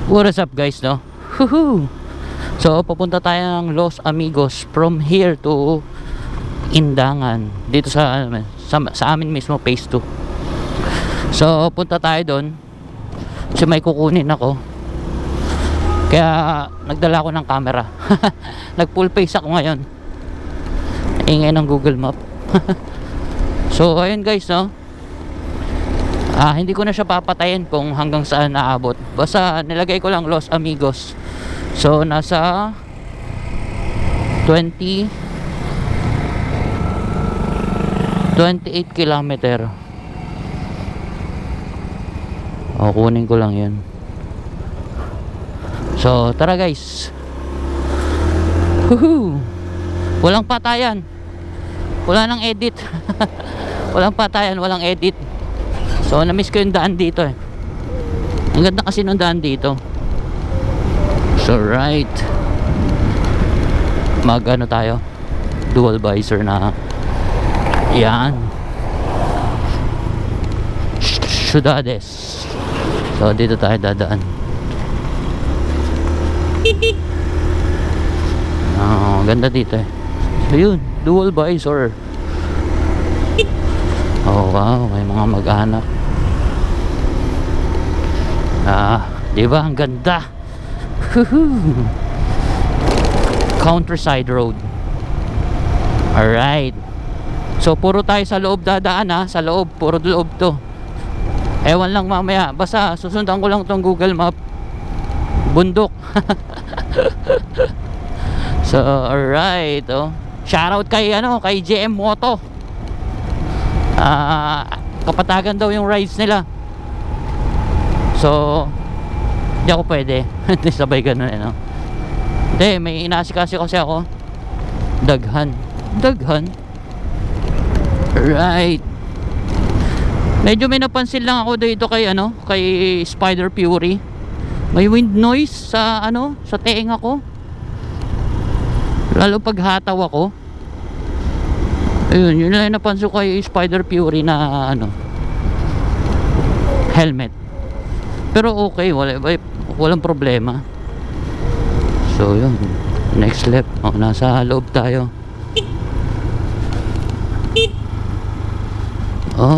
What is up guys, no? Woohoo! So papunta tayo ng Los Amigos from here to Indangan. Dito sa amin mismo, phase 2. So punta tayo doon. Kasi may kukunin ako. Kaya nagdala ko ng camera. Nag full face ako ngayon. Ingay ng Google Map. So ayun guys, no? Hindi ko na siya papatayin kung hanggang saan naabot. Basta nilagay ko lang Los Amigos. So nasa 28 kilometer. Kunin ko lang yun. So tara guys. Woohoo! Walang patayan. Wala nang edit. Walang patayan, walang edit. So na-miss ko yung daan dito eh. Ang ganda kasi ng daan dito. So right, mag-ano tayo, dual visor na. Yan, Ciudades. So dito tayo dadaan. Ganda dito eh. So yun, dual visor. Oh wow, may mga mag-anak. Diba? Ang ganda. Countryside road. Alright. So puro tayo sa loob dadaan ha. Sa loob, puro loob to. Ewan lang mamaya. Basta susundan ko lang tong Google Map. Bundok. So alright, oh. Shoutout kay kay JM Moto. Kapatagan daw yung rides nila. So hindi ako pwede. Hindi sabay ganun no? Hindi, may inaasikaso kasi ako. Daghan. Right. Medyo may napansin lang ako dito kay kay Spider Fury. May wind noise sa sa tenga ko. Lalo pag hataw ako. Ayun, yun lang napansin ko kay Spider Fury na helmet. Pero okay, walang problema. So yun, next left. Nasa loob tayo.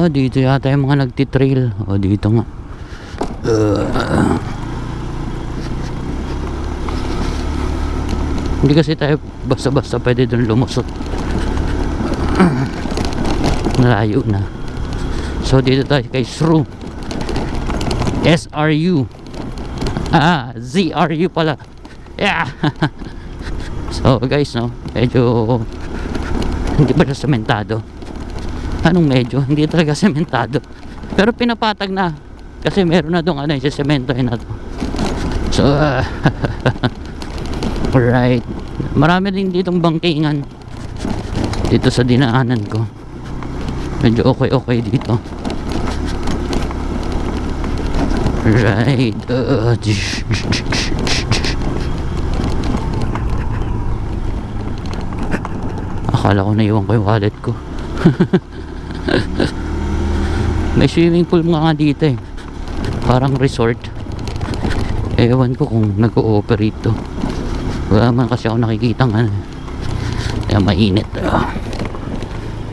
Dito yata yung mga nagtitrail. Dito nga. Hindi kasi tayo basta-basta pwede doon lumusot. Malayo na. So dito tayo kay SRU. SRU. ZRU pala. Yeah. So guys, medyo hindi pa siya sementado. Anong medyo? Hindi talaga sementado. Pero pinapatag na. Kasi meron na doon yung semento na to. So alright. Marami din ditong bangkingan dito sa dinaanan ko. Medyo okay dito. Right. Akala ko naiwan ko yung wallet ko. May swimming pool nga dito eh. Parang resort. Ewan ko kung nag-ooperate to. Wala man kasi ako nakikita nga. Kaya mainit.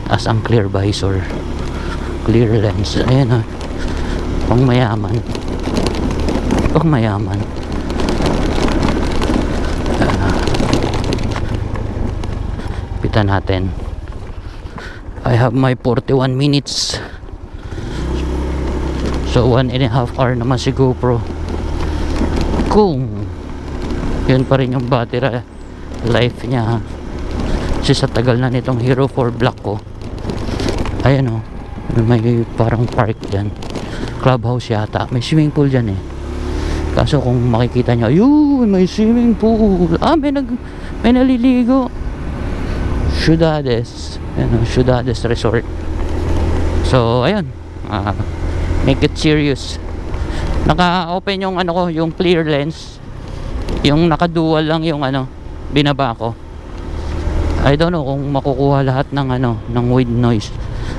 Taas ang clear visor. Clear lens. Ayan pang mayaman. Pita natin. I have my 41 minutes. So 1.5 hour naman si GoPro. Kung yun pa rin yung battery life niya. Kasi sa tagal na nitong Hero 4 Black ko. Ayan may parang park dyan. Clubhouse yata. May swimming pool dyan eh. Kaso kung makikita nyo, ayun, may swimming pool. May naliligo. Ciudades. Ciudades Resort. So, ayun. Make it serious. Naka-open yung yung clear lens. Yung naka-dual lang yung binaba ko. I don't know kung makukuha lahat ng ng wind noise.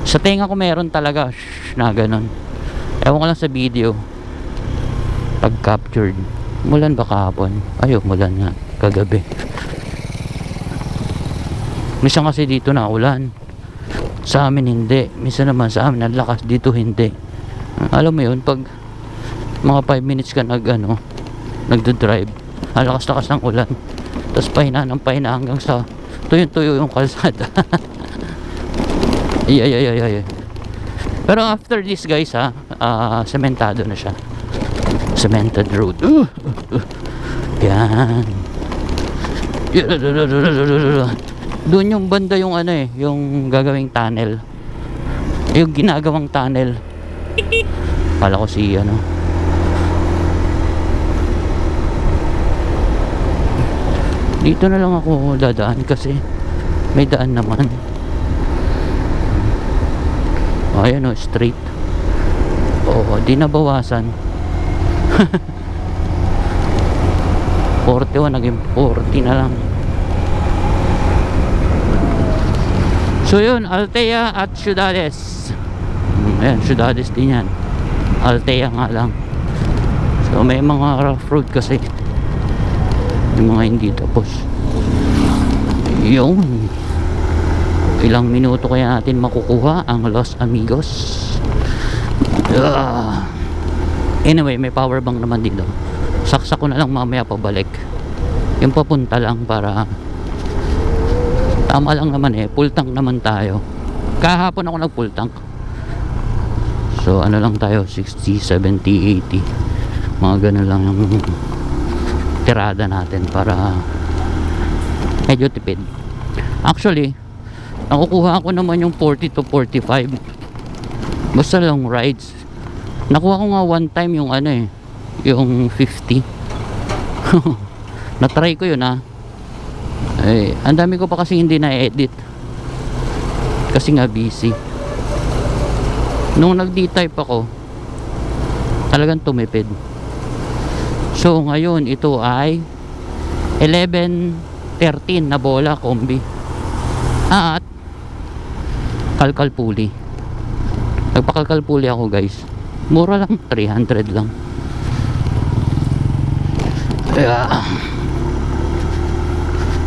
Sa tenga ko meron talaga na ganun. Ewan ko lang sa video pag captured. Mulan ba kahapon? Ay, mulan nga kagabi. Minsan kasi dito na ulan, sa amin hindi. Minsan naman sa amin ang lakas, dito hindi. Alam mo yun, pag mga 5 minutes ka nagdo-drive, ang lakas-lakas ng ulan, tapos pahina ng pahina hanggang sa tuyo-tuyo yung kalsada. ay. Pero after this guys sementado na siya, cemented road. Yan. Doon yung banda yung yung gagawing tunnel, yung ginagawang tunnel. Kala ko si dito na lang ako dadaan kasi may daan naman. Ayan straight. Di nabawasan. 41 naging 40 na lang. So yun, Altea at Ciudades. Ayan, Ciudades din yan. Altea nga lang. So may mga rough road kasi, yung mga hindi tapos. Yun, ilang minuto kaya natin makukuha ang Los Amigos. Anyway, may power bank naman dito. Saksak ko na lang mamaya pabalik. Yung papunta lang para tama lang naman full tank naman tayo. Kahapon ako nag full tank. So lang tayo, 60, 70, 80, mga ganun lang yung tirada natin para medyo tipid. Actually nakukuha ako naman yung 40 to 45 basta long rides. Nakuha ko nga one time yung yung 50. Na-try ko yun ang dami ko pa kasi hindi na-edit kasi nga busy. Nung nag-D-type ako talagang tumipid. So ngayon ito ay 11:13 na bola kombi at kalkal puli. Nagpakalkal puli ako guys, mura lang, 300 lang.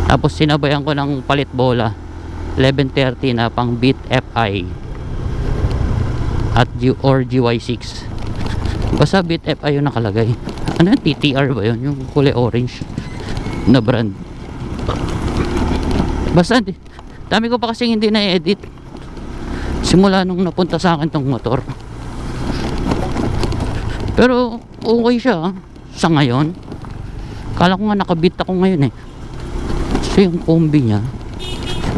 Tapos sinabayan ko ng palit bola 11:30 na pang Beat FI at GY6. Basta Beat FI yung nakalagay. Ano yung TTR ba yun? Yung kulay orange na brand. Basta dami ko pa kasi hindi na-edit simula nung napunta sa akin tong motor. Pero okay siya sa ngayon. Kala ko nga nakabit ako ngayon So yung kombi niya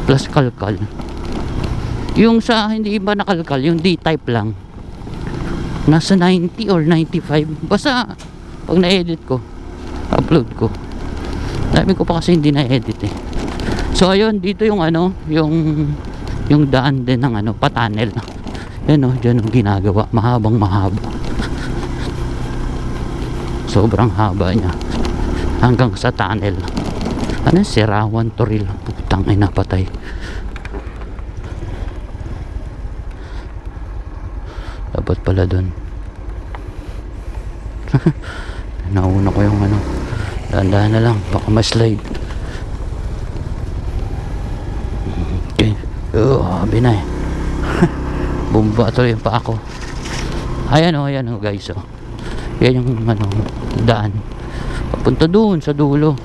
plus kalkal, yung sa hindi ba nakalkal, yung D-type lang nasa 90 or 95. Basta pag na-edit ko, upload ko. Dami ko pa kasi hindi na-edit So ayun, dito yung yung daan din ng pa-tunnel. Yan dyan yung ginagawa, mahaba. Sobrang haba niya hanggang sa tunnel. Sirawan Toril, putang ina, patay. Dapat pala dun. Nauna ko yung dahan-dahan na lang, baka ma-slide. Okay. Binay. Bumba tuloy yung pa ako. Ayan guys yan yung daan papunta doon sa dulo.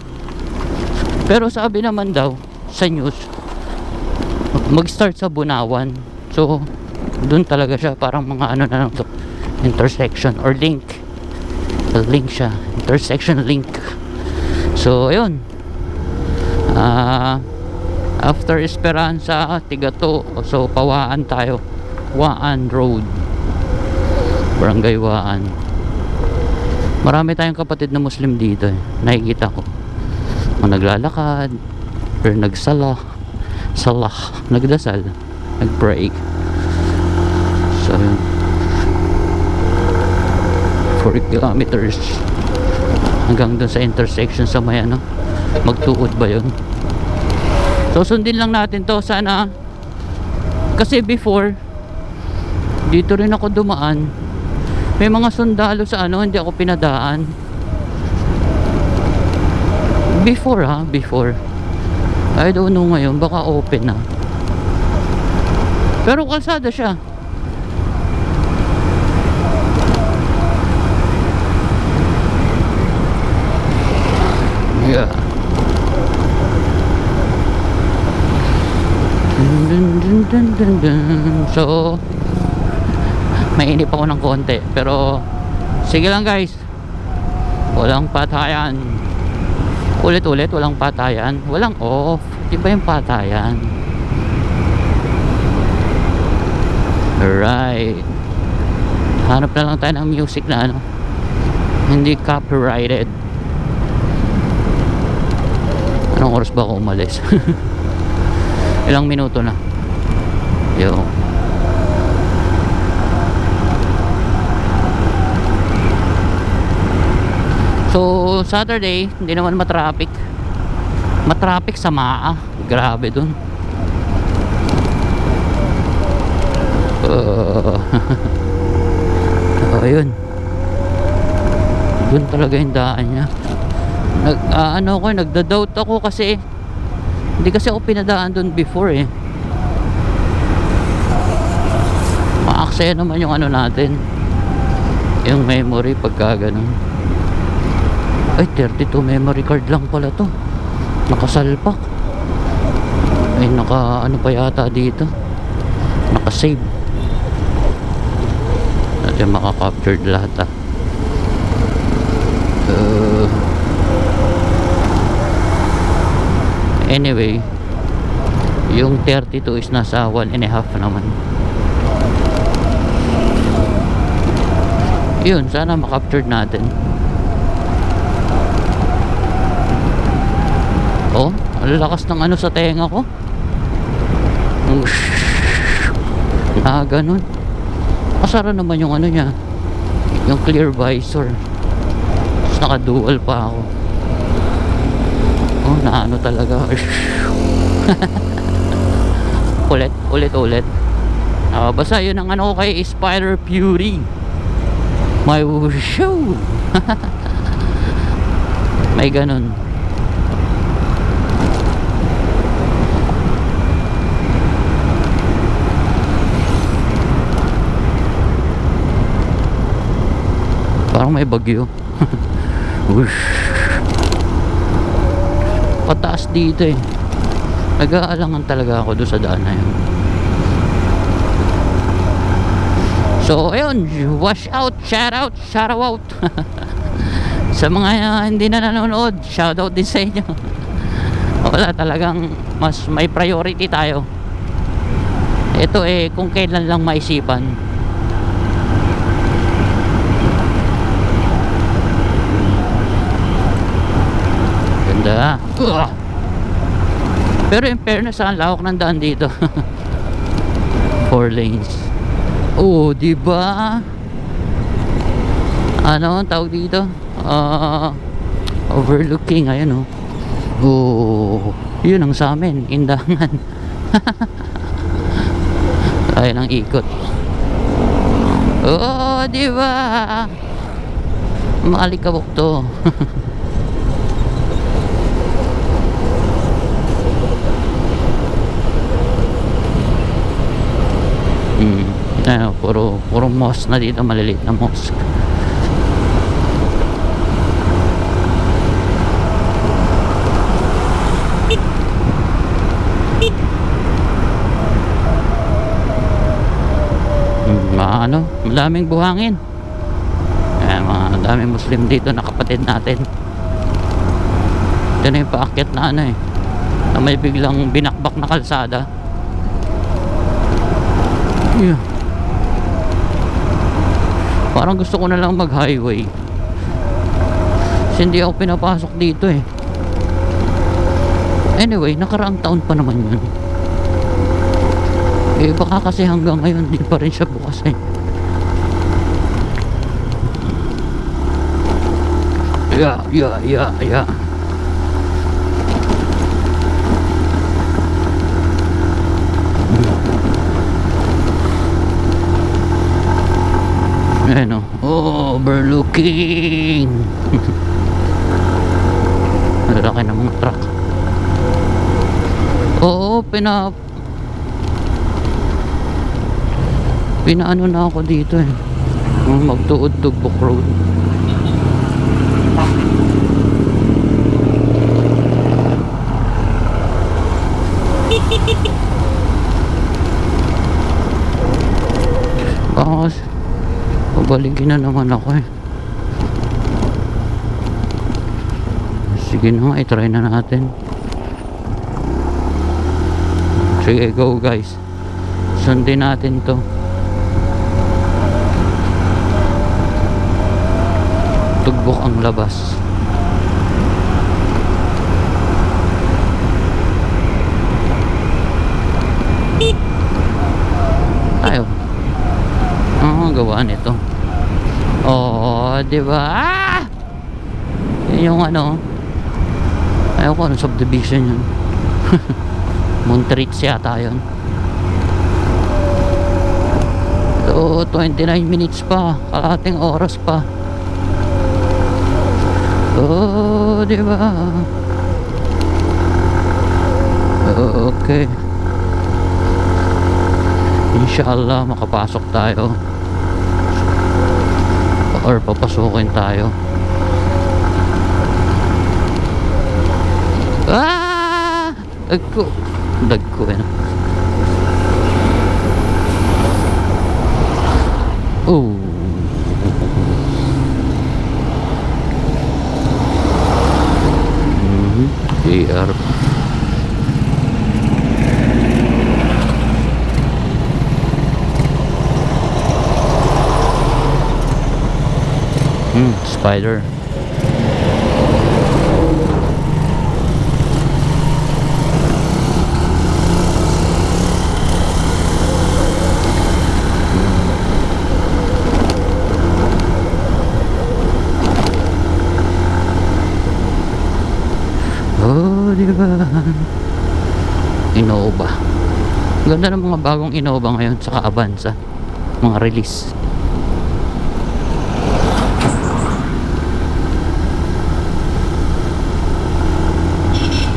Pero sabi naman daw sa news mag-start sa Bunawan. So doon talaga siya, parang mga na lang to, intersection or link siya, intersection link. So ayun, after Esperanza, Tigato, so Pawaan tayo, Waan Road, Barangay Waan. Marami tayong kapatid na Muslim dito nakikita ko, mga naglalakad or nagdasal, nag-pray. So yun, 4 kilometers hanggang dun sa intersection sa may magtuod ba yun. So sundin lang natin to sana, kasi before dito rin ako dumaan, may mga sundalo sa hindi ako pinadaan. Before ha, before. I don't know ngayon, baka open na. Pero kalsada siya. Yeah. So mainip ako ng konti, pero sige lang guys, walang patayan. Ulit-ulit walang patayan, walang off. Iba yung patayan. Alright, hanap na lang tayo ng music na ano, hindi copyrighted. Anong oras ba ako umalis? Ilang minuto na. Yo. So Saturday hindi naman matraffic. Matraffic sa Maa. Grabe dun. Ayun. Dun talaga yung daan niya. Nagda-doubt ako kasi hindi kasi ako pinadaan dun before eh. Ma-aksaya naman yung ano natin, yung memory pagka ganun. Ay, 32 memory card lang pala to. Nakasalpak. Ay, ano pa yata dito. Nakasave. Natin makaka-captured lahat ah. Anyway, yung 32 is nasa 1.5 naman. Yun, sana makaptured natin. Oh, ang lakas ng ano sa tenga ko. Ganun. Masara naman yung ano niya, yung clear visor. Tapos naka-dual pa ako. Oh, naano talaga. ulit. Basta yun ang ano kay Spider Fury. My show. May ganun. Parang may bagyo. Pataas dito eh. Nag-aalangan talaga ako doon sa daan na yun. So ayun, wash out, shout out sa mga hindi na nanonood, shout out din sa inyo. Wala, talagang mas may priority tayo. Ito eh kung kailan lang maisipan. Ganda. Pero in fairness, ang lawak ng daan dito. 4 lanes. Oh, di ba? Ano ang tawag dito? Overlooking, ayun oh. Oh, yun ang sa amin, Indangan. Kaya ng ikot. Oh, di ba? Maalikabok to. Ano, puro mosque na dito, maliliit na mosque. Ano, madaming buhangin. Madaming Muslim dito na kapatid natin. Ito na yung paakyat na ano eh, na may biglang binakbak na kalsada. Yeah. Parang gusto ko na lang mag highway kasi hindi ako pinapasok dito eh. Anyway, nakaraang taon pa naman yun eh, baka kasi hanggang ngayon di pa rin siya bukas eh. Yeah. Ayan o. Overlooking. lalaki ng mga truck. Oo, pinaano na ako dito eh. Magtuod Tugbok Road. Baka pabalikin na naman ako eh. Sige na nga, itry na natin. Sige, go guys. Sundin natin to. Tugbok ang labas. Tayo. Gawa nito. Oh, di ba? Ah! Yan yung ano. Ayaw ko, anong subdivision yun. Montreats yata yun. So, 29 minutes pa. Kalating oras pa. Oh, di ba? Okay. Inshallah, makapasok tayo. Or papasukin tayo. Ah! Dagko yan. Oh. JR. Spider. Oh, diba? Innova. Ganda ng mga bagong Innova ngayon, saka Avanza. Mga release.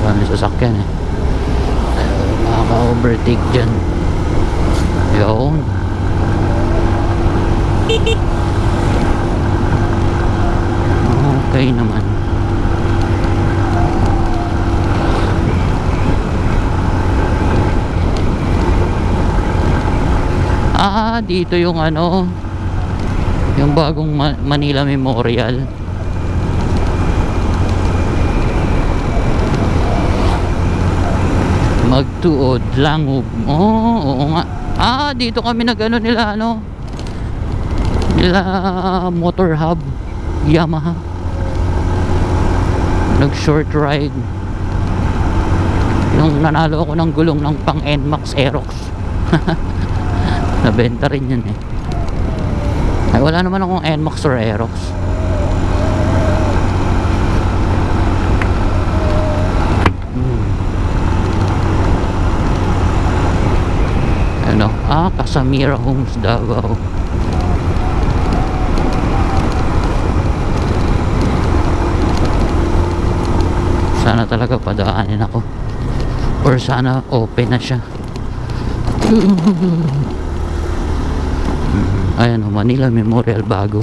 Marami sasakyan eh. Makaka-overtake dyan. Yun. Okay naman. Dito yung ano, yung bagong Manila Memorial. Magtuod Langub. Oo nga. Dito kami nag-ano nila, ano, nila Motor Hub Yamaha. Nag short ride nung nanalo ako ng gulong ng pang NMAX Aerox. Nabenta rin yun eh. Ay, wala naman akong NMAX or Aerox. Ano? Casamira Homes Davao. Sana talaga padaanin ako. Or sana open na siya. Ayan o, Manila Memorial bago.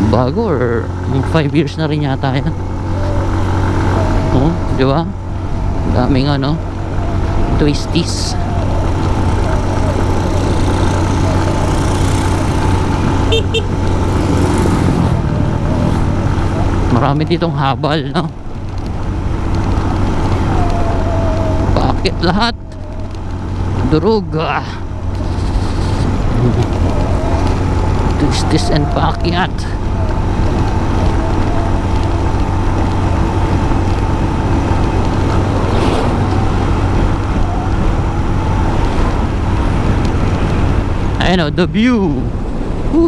Bago or 5 years na rin yata yan. Oh, di ba? Daming ano, twisties. Marami ditong habal, no? Bakit lahat? Durug. Twisties and paakyat. Ayun o, the view.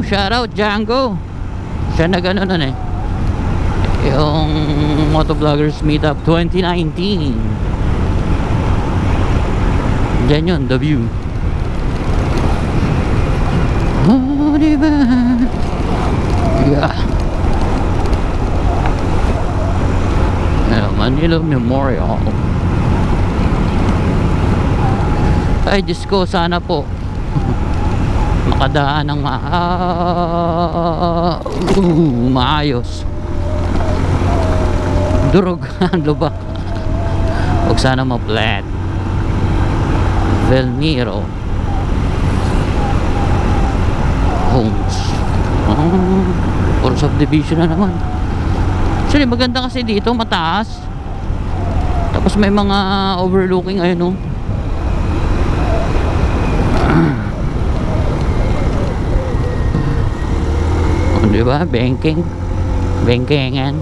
Shout out Django. Siya na gano'n nun eh. Yung Motovloggers Meetup 2019. Diyan yun, the view. Oh, diba? Yeah. Manila Memorial. Ay Diyos ko, sana po makadaan ng maayos. Durog ang lubak. Huwag sana ma-flat. Velmiro Homes. Puro subdivision na naman. Actually maganda kasi dito, mataas. Tapos may mga overlooking, ayun, oh. Diba? Bengkengan.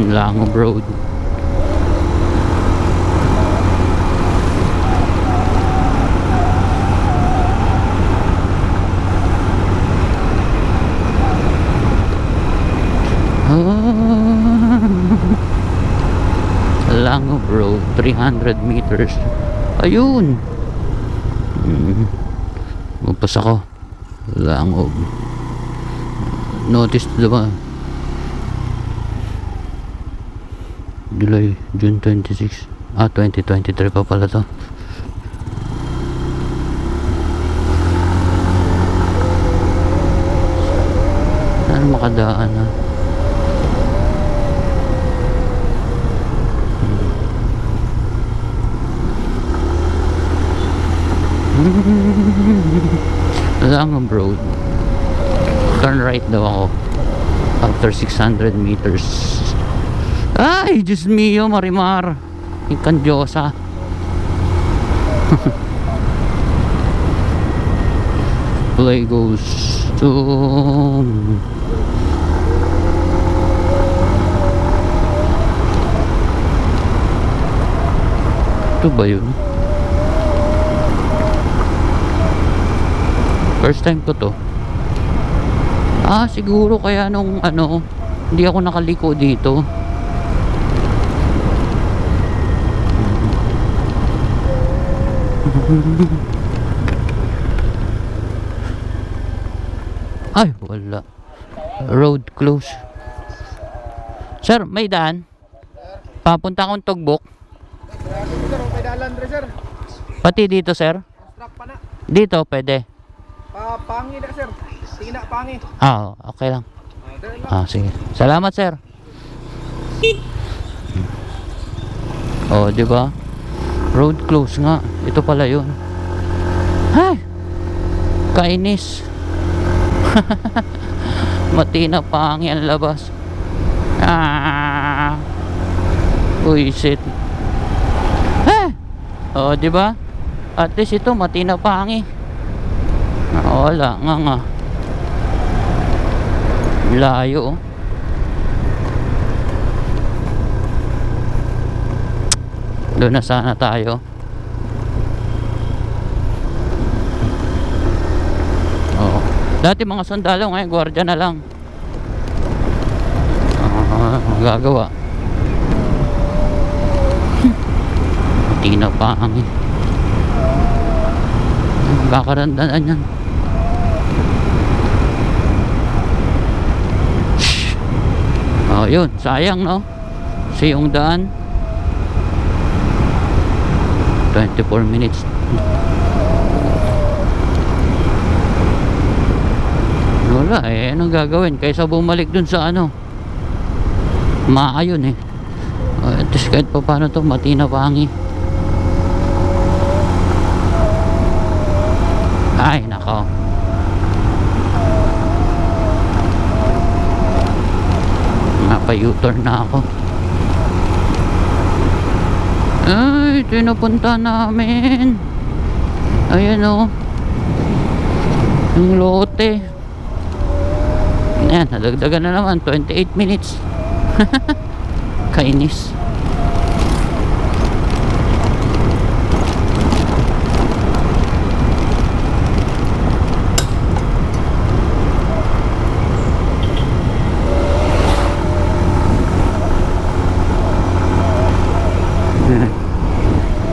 Langob Road. Langob Road, 300 meters. Ayun. Magpas ako. Langob. Notice diba? July, June 26. 2023 pa pala to. Saan makadaan na? Langob Road. Turn right daw ako after 600 meters. Ay, Diyos mio, Marimar. Ikan Diyosa. Play goes to... Ito ba yun? First time ko to. Siguro kaya nung ano, hindi ako nakaliko dito. Ay, wala. Road close. Sir, may daan? Papunta akong Tugbok. May dalan rin, sir. Pati dito, sir? Truck pa na. Dito, pwede. Pangi na, sir. Tingin na, pangi. Okay lang. Sige. Salamat, sir. Di ba? Road close nga. Ito pala yun. Hay! Kainis. Matina pangi ang labas. Uisit. Di ba? At least ito matina pangi. Wala nga. Layo. Doon na sana tayo. Dati mga sundalo, ngayon gwardiya na lang. Magagawa. Hindi na pa ang kakarandanan yan. Yun, sayang, no? Kasi yung daan 24 minutes. Wala anong gagawin kaysa bumalik dun sa ano, maayon at least kahit pa paano to matina pangi. Ay nako, napa-U-turn na ako. Ay, ito yung napunta namin. Ayan, Yung lote. Ayan, nadagdagan na naman. 28 minutes. Kainis.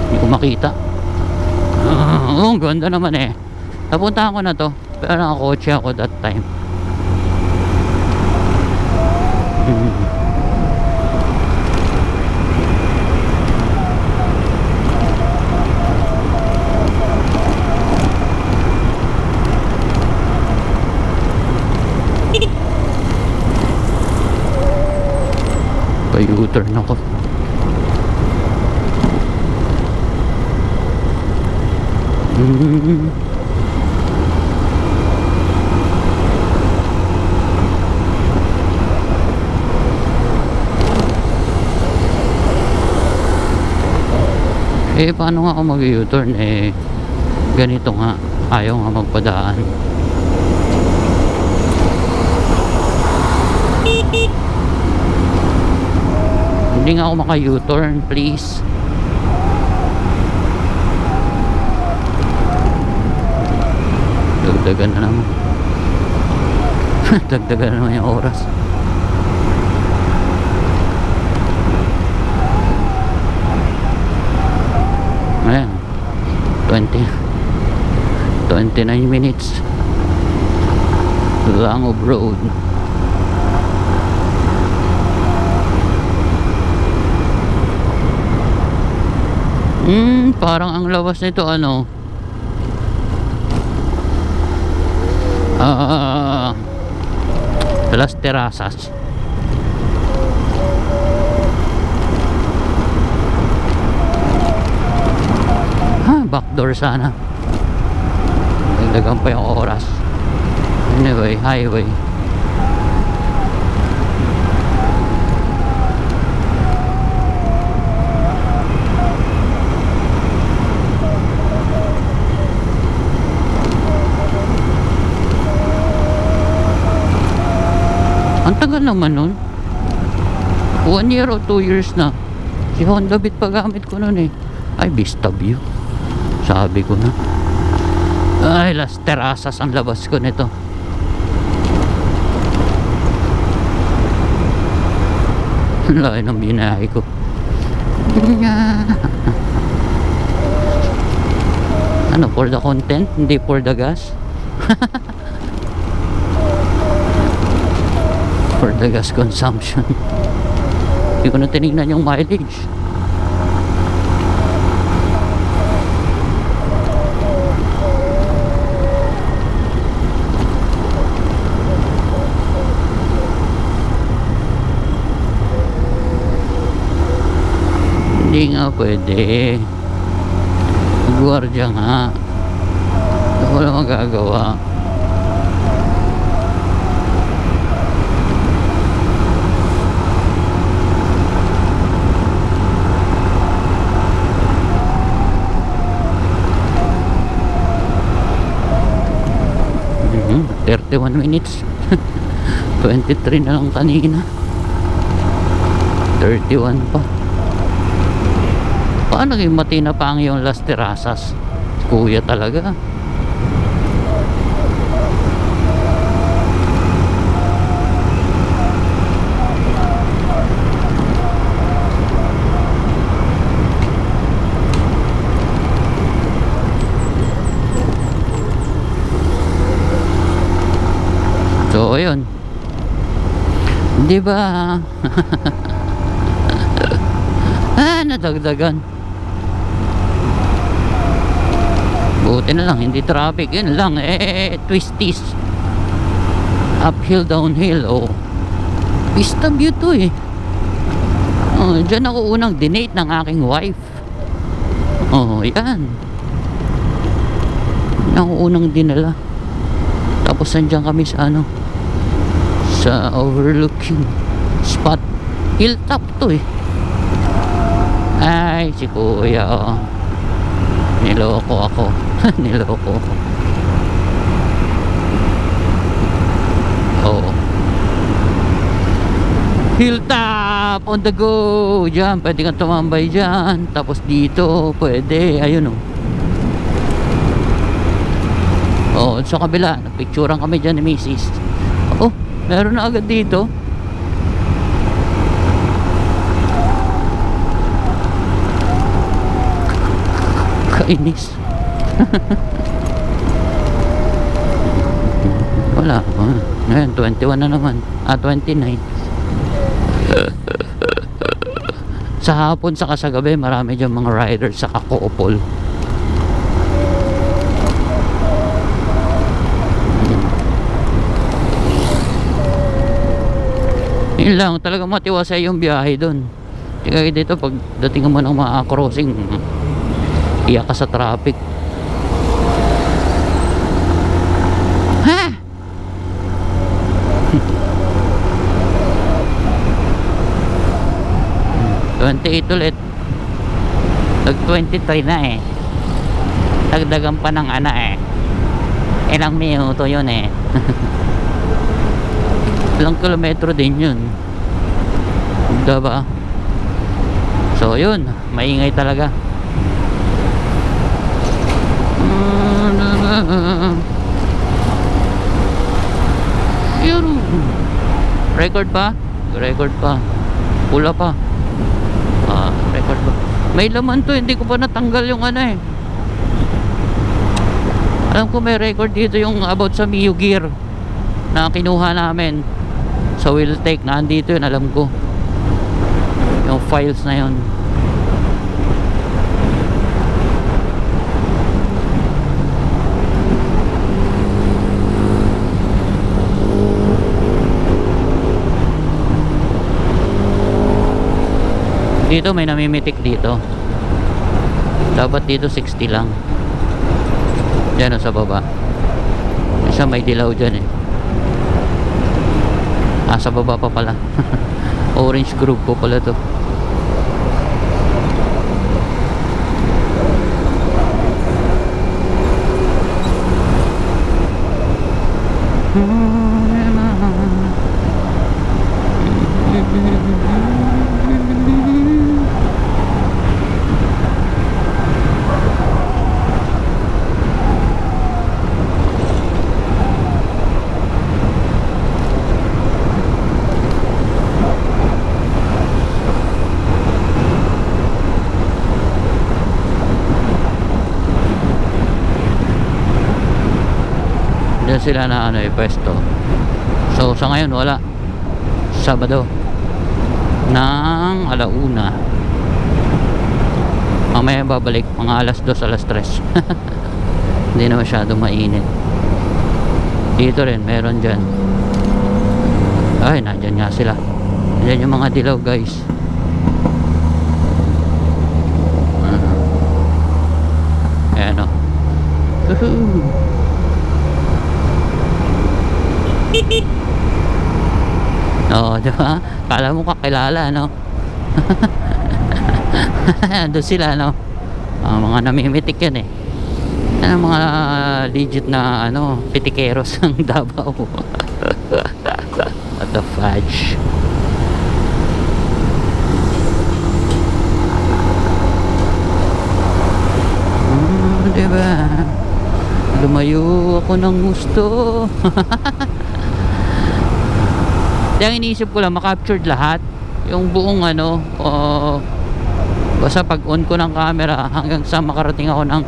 Hindi ko makita. Ang ganda naman eh. Napuntahan ko na to, pero nakakotse ako that time. Pa-U-turn ako. Eh paano nga ako mag-U-turn eh ganito nga, ayaw nga magpadaan. Hindi nga ako maka-U-turn, please. Dagdagan na naman. Dagdagan na naman yung oras. Ayan, 29 minutes lang of road. Parang ang lawas nito ano, Las Terrazas. Backdoor sana. Dagdagan pa yung oras. Anyway, highway. Ang tagal naman nun. 1 year o 2 years na. Si Honda Beat pa gamit ko nun eh. Ay, Vista View. Sabi ko na. Ay, Las Terrazas ang labas ko nito. Laki ng binahe ko. Ano, for the content, hindi for the gas. For the gas consumption. Hindi ko na tinignan yung mileage. Hindi nga pwede. Guardia nga. Wala magagawa. Mm 31 minutes. 23 na lang kanina. 31 pa. Paano yung matinapang yung Las Terrazas? Kuya talaga. So ayun. Di ba? Nadagdagan. Buti na lang, hindi traffic. Yun lang, twisties. Uphill, downhill. Oh, Vista View to eh. Dyan ako unang dinate ng aking wife. Yan. Ako unang dinala. Tapos nandiyan kami sa ano, sa overlooking spot. Hilltop to eh. Ay, si kuya oh. Niloko ako. Niloko. Hilltop on the go. Diyan, pwede kang tumambay dyan. Tapos dito, pwede. Ayun oh. Oh, sa kabila, nagpicturean kami dyan ni Mrs. Oh, meron na agad dito. Kainis. Wala. Ngayon, 21 na naman. 29. Sa hapon saka sa gabi, marami dyan mga riders sa Koopol. Yun lang, talaga matiwasay yung biyahe doon. Kaya dito, pag dating mo ng mga crossing, iyak ka sa traffic. Ha? 28 ulit. Nag 23 na eh. Dagdagan pa ng ana eh. Ilang minuto yun eh. Ilang kilometro din yun, diba? So yun, maingay talaga. Yun. Record pa? Record pa. Pula pa. Record pa. May laman to, hindi ko pa natanggal yung ano eh. Alam ko may record dito yung about sa Mio Gear na kinuha namin sa Wheeltech. Nandito yun, alam ko yung files na yun. Dito may namimitik dito. Dapat dito 60 lang. Diyan o sa baba. Isa may dilaw dyan eh. Sa baba pa pala. Orange group po pala to. Diyan sila na ano pwesto. So sa ngayon wala. Sabado ng alauna. Mamaya babalik mga alas 2, alas 3. Hindi na masyado mainit. Dito rin meron dyan. Ay, nandyan nga sila. Diyan yung mga dilaw guys. Ayan o. Oo, diba? Kala mo kakilala, no? Doon sila, no? Mga namimitik yan eh. Yan ang mga legit na ano, pitikeros ng Davao. What the fudge. Diba? Lumayo ako ng gusto. Yung iniisip ko lang makaptured lahat yung buong ano, basta pag on ko ng camera hanggang sa makarating ako ng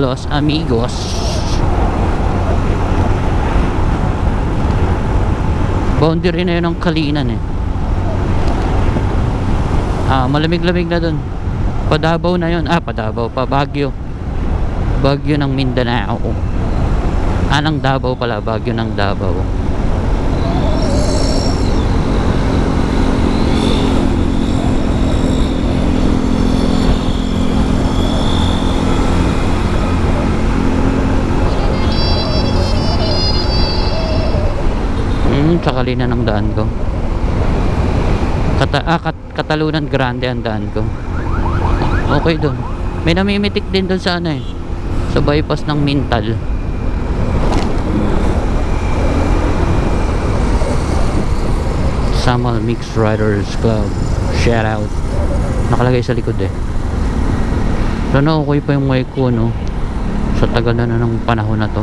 Los Amigos. Boundary na yun ng Kalinan eh. Malamig-lamig na dun. Padabaw na yun. Padabaw pa, Baguio. Baguio ng Mindanao. Ng Davao pala, Baguio ng Davao. Sa Kalinan ang daan ko. Katalunan Grande ang daan ko. Okay doon. May namimitik din doon sa ano eh, sa bypass ng Mintal. Samal Mixed Riders Club. Shout out. Nakalagay sa likod eh. Sana okay pa yung mic ko, no? Sa tagal na ng panahon na to.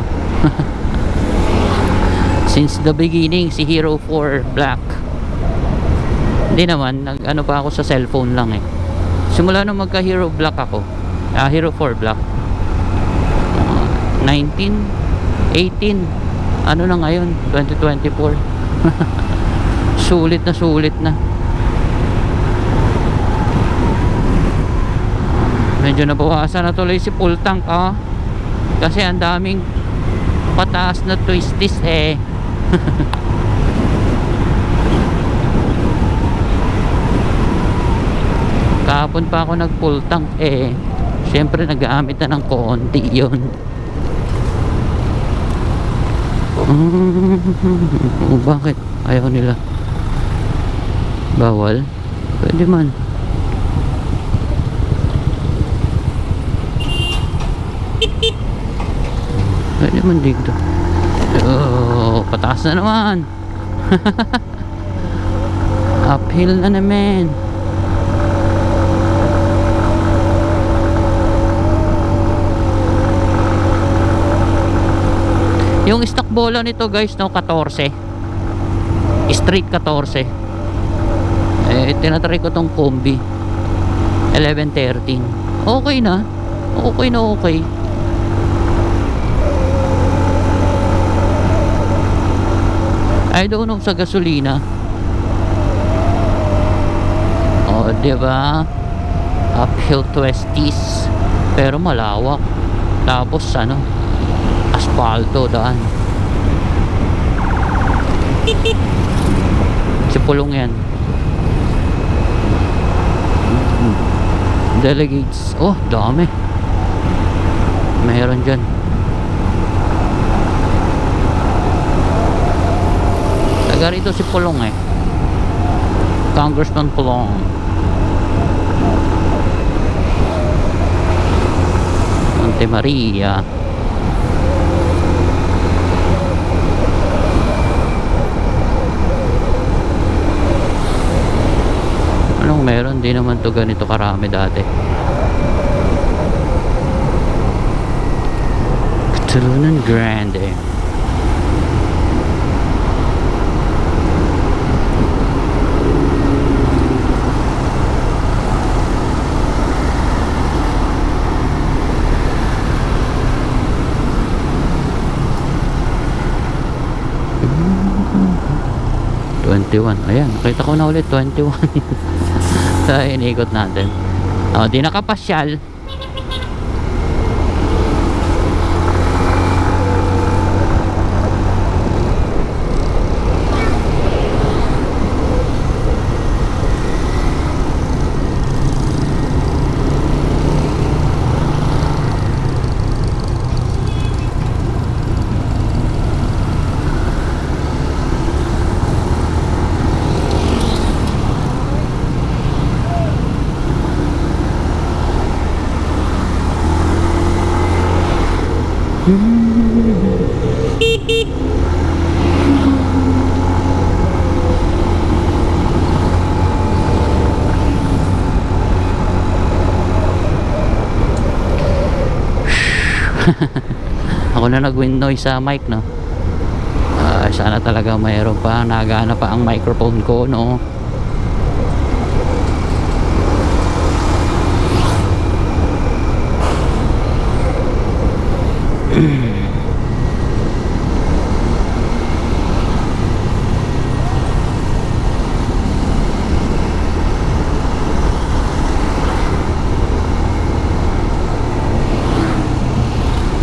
Since the beginning, si Hero 4 Black. Hindi naman, nag-ano pa ako sa cellphone lang eh. Simula nung magka Hero Black ako, Hero 4 Black, 19, 18, ano na ngayon, 2024. Sulit na. Medyo nabawasan na tuloy si full tank, kasi ang daming pataas na twisties eh. Kahapon pa ako nag full tank eh. Syempre nag-aamit na ng konti yun. Bakit? Ayaw nila. Bawal? Pwede man. Pwede man dito. Oh, pataas na naman. Uphill na naman. Yung stock bola nito guys, no, 14. Street 14. Eh, tinatry ko tong combi 11-13. Okay na. Okay. I don't know sa gasolina. Oh, diba? Uphill twisties. Pero malawak. Tapos ano, asfalto daan. Si Pulong yan. Delegates. Oh, dami. Mayroon dyan. Taga rito si Pulong eh. Congressman Pulong. Monte Maria. Anong meron? Di naman to ganito karami dati. Turunan Grande. Ayan, nakita ko na ulit 21. Sa inikot natin. Di nakapasyal. Ako na nag-wind noise sa mic, no. Sana talaga mayroon pa, nagana pa ang microphone ko, no.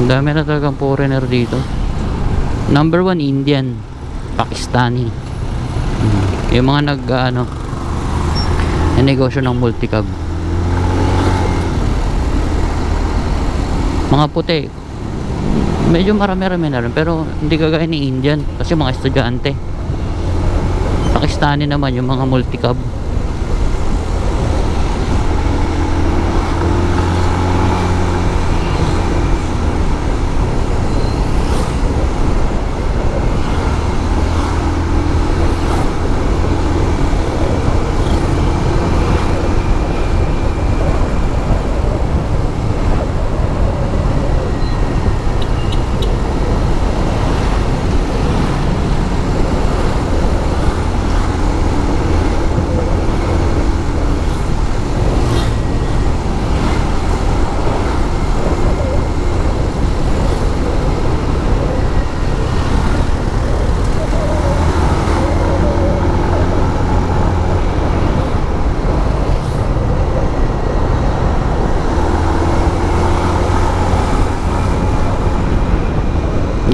Ang dami na talagang foreigner dito. Number 1 Indian, Pakistani. Yung mga negosyo ng multicab. Mga puti. Medyo marami-rami na rin, pero hindi kagaya ni Indian kasi mga estudyante. Pakistani naman yung mga multicab.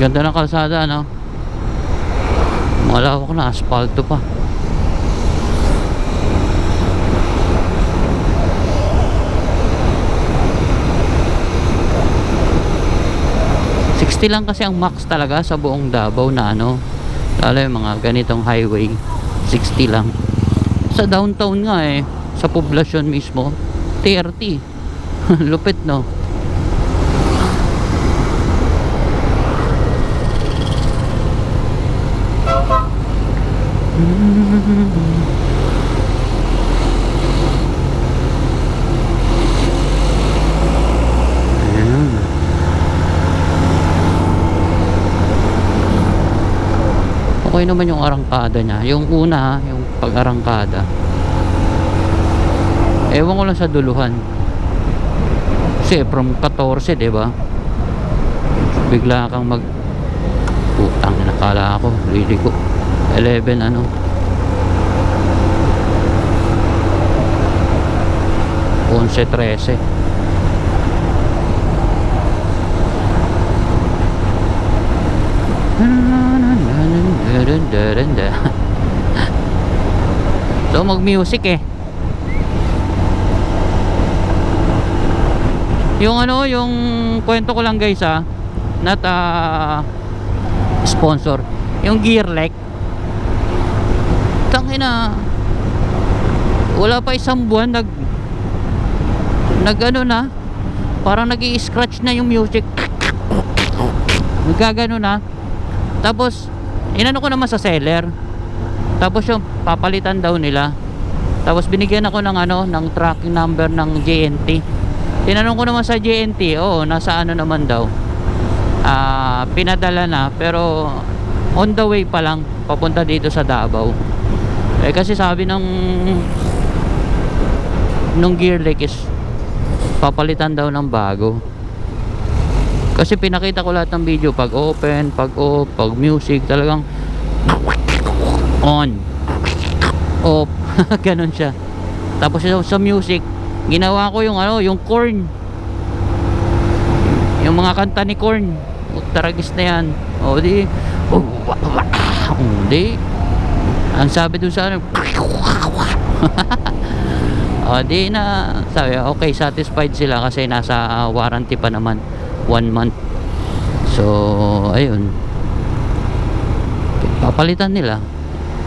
Ganda ng kalsada, no? Malawak na, asfalto pa. Lang kasi ang max talaga sa buong Davao na ano, lalo yung mga ganitong highway, 60 lang. Sa downtown nga sa poblasyon mismo 30. Lupit, no? Okay naman yung arangkada niya. Yung una, yung pag-arangkada. Ewan ko lang sa duluhan. Kasi from 14, diba? Bigla kang putang, nakala ako. Really ko. 11, ano? Onse, 13. So mag-music yung ano, yung kwento ko lang guys not sponsor, yung Gearlek, tangina, wala pa isang buwan nag ano na, parang nag-i-scratch na yung music, nagkagano na. Tapos inano ko naman sa seller, tapos yung papalitan daw nila, tapos binigyan ako ng ano, ng tracking number ng JNT. Tinanong ko naman sa JNT, oo, nasa ano naman daw, pinadala na, pero on the way pa lang papunta dito sa Davao. Kasi sabi nung Gearlek is papalitan daw ng bago. Kasi pinakita ko lahat ng video, pag open, pag off, pag music, talagang on, off. Ganun siya. Tapos sa music, ginawa ko yung ano, yung Korn, yung mga kanta ni Korn, taragis na yan. O di, di, ang sabi dun sa ano, o di na, sabi, okay, satisfied sila kasi nasa warranty pa naman, 1 month. So ayun, papalitan nila.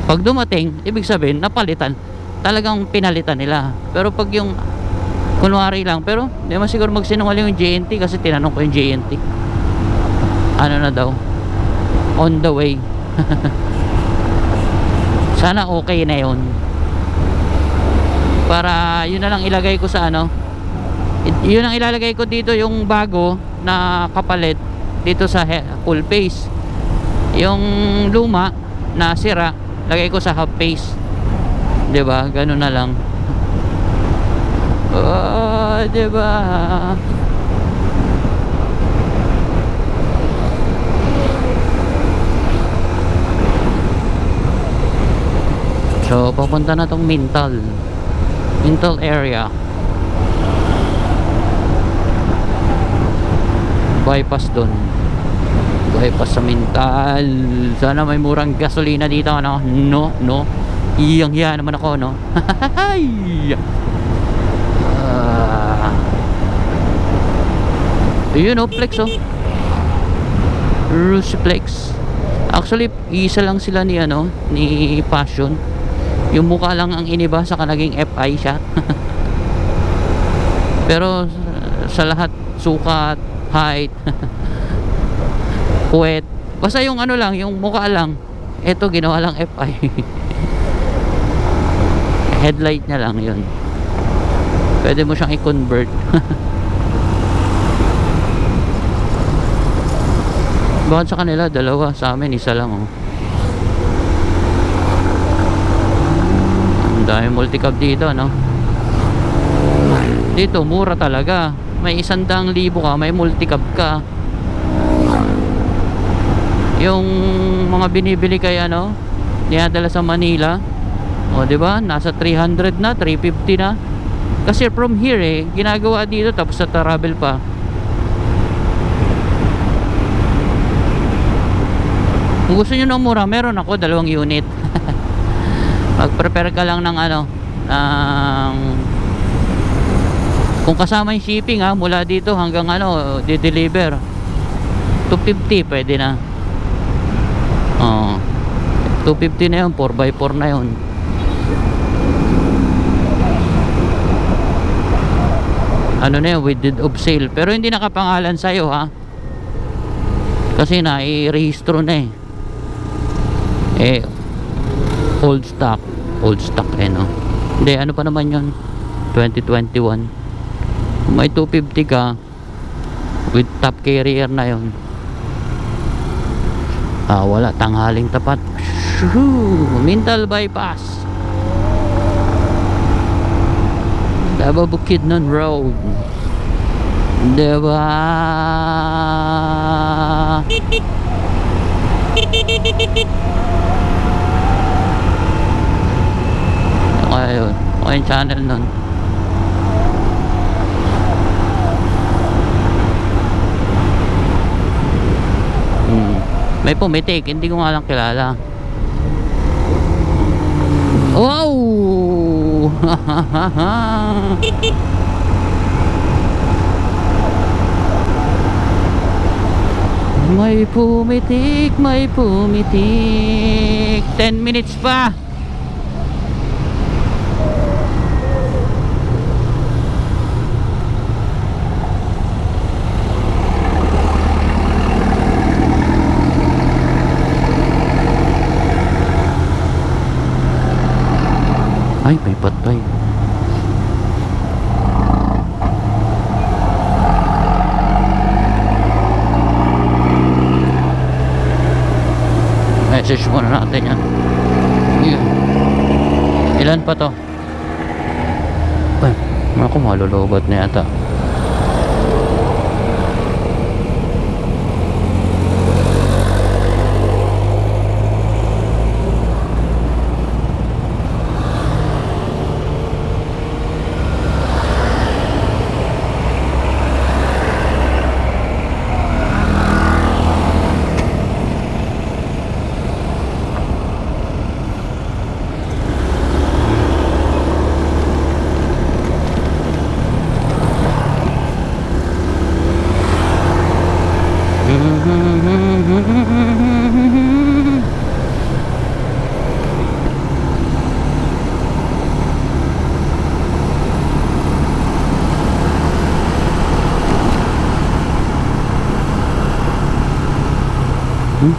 Pag dumating, ibig sabihin napalitan, talagang pinalitan nila. Pero pag yung kunwari lang, pero di man siguro magsinungaling yung JNT, kasi tinanong ko yung JNT, ano na daw, on the way. Sana okay na yun, para yun na lang ilagay ko sa ano, yun ang ilalagay ko dito, yung bago na kapalit dito sa full face. Yung luma na sira, lagay ko sa half face, 'di ba? Ganun na lang. Oh, 'di ba? So papunta na tong Mintal area, bypass doon, bypass sa Mintal. Sana may murang gasolina dito, ano? No, iyang hiya naman ako, no? Yun, no, Flex, oh, Rusiplex. Actually isa lang sila ni ano, ni Passion. Yung mukha lang ang iniba, saka naging FI siya. Pero sa lahat, sukat, height, puwet, basta yung ano lang, yung mukha lang, eto ginawa lang FI. Headlight niya lang yun, pwede mo siyang i-convert. Bakit sa kanila dalawa, sa amin isa lang, oh. Ang dami multicab dito, no? Dito mura talaga, may 100,000 ka, may multicab ka. Yung mga binibili kay ano, dinadala sa Manila, o di ba, nasa 300 na, 350 na. Kasi from here ginagawa dito, tapos sa travel pa. Kung gusto nyo ng mura, meron ako 2 unit. Mag-prepare ka lang ng ano, kung kasama yung shipping ha, mula dito hanggang ano, di-deliver 250 pwede na. 250 na yun, 4x4 na yun. Ano na yun, with deed of sale. Pero hindi nakapangalan sa'yo ha, kasi na i-rehistro na old stock no. Hindi, ano pa naman yun, 2021. Kung may 250 ka with top carrier na yun, wala, tanghaling tapat. Shoo! Mental bypass, Davao Bukidnon Road, diba? Ayun, okay yung channel nun. May pumitik, hindi ko nga lang kilala. Wow! May pumitik, may pumitik. 10 minutes pa. Ay, may patay. Message muna natin yan. Ilan pa to? Ay, ako malulubat na yata.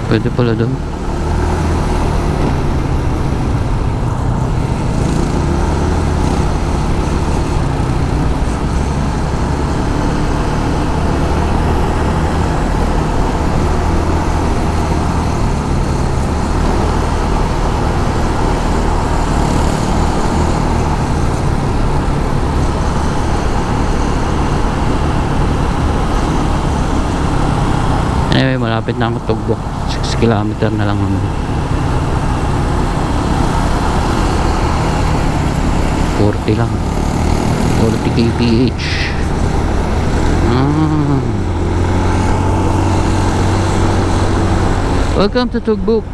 Pwede pala doon. Anyway, malapit na ako Tugbok. 6 kilometer na lang naman. 40 lang. 40 kph. Welcome to Tugbok.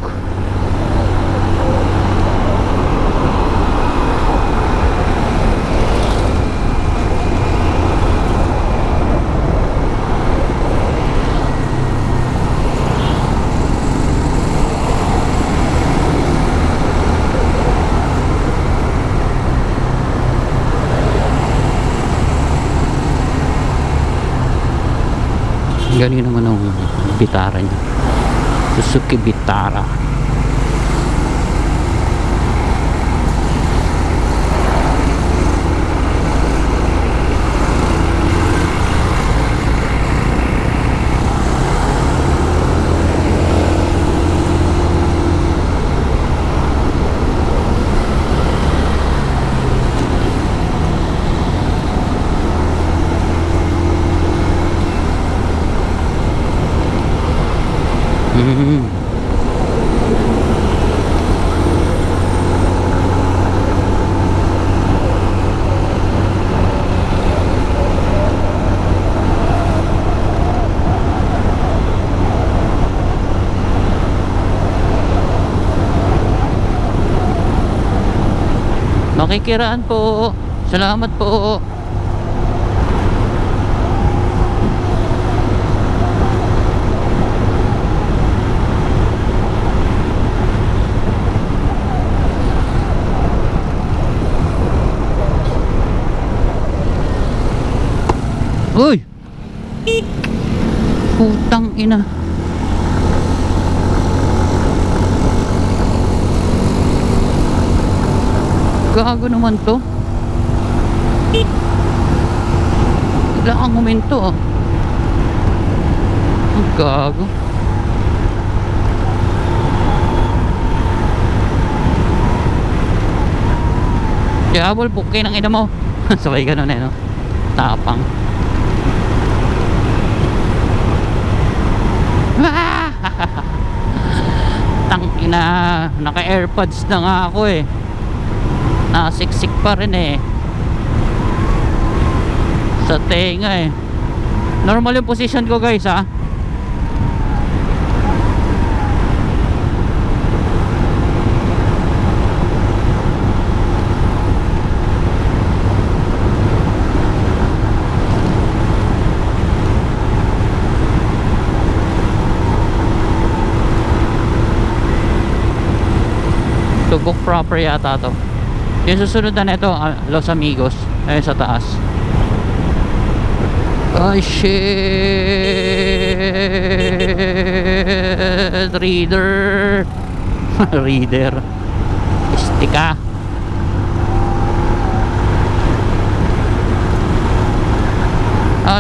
Galing naman ang Vitara niya. Suzuki Vitara. Nakikiraan po. Salamat po. Uy! Putang ina. Gago naman to. Bigla kang huminto oh. Ang gago. Diabol, bukay ng ina mo. Sabay ganun eh no. Tapang. Tangina, naka airpods na nga ako eh. Nakasiksik pa rin eh sa tenga eh. Normal yung position ko guys ha. Tubok proper yata to. Yung susunod na nito, Los Amigos. Ayun sa taas. Ay shit. Reader. Reader. Istika.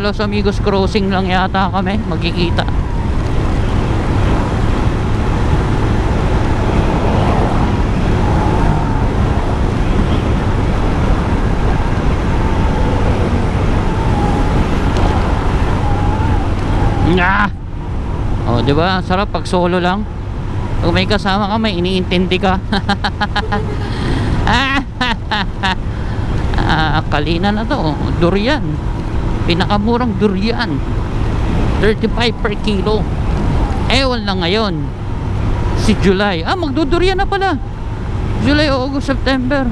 Los Amigos crossing lang yata kami. Magkikita. Ah! Oh, 'di ba? Sarap pag solo lang. Kung may kasama ka, may iniintindi ka. Kalina na 'to. Durian. Pinakamurang durian. 35 per kilo. Ewan lang ngayon. Si July. Magdudurian na pala. July, August, September.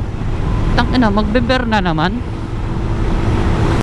Tangina, magbeber na naman.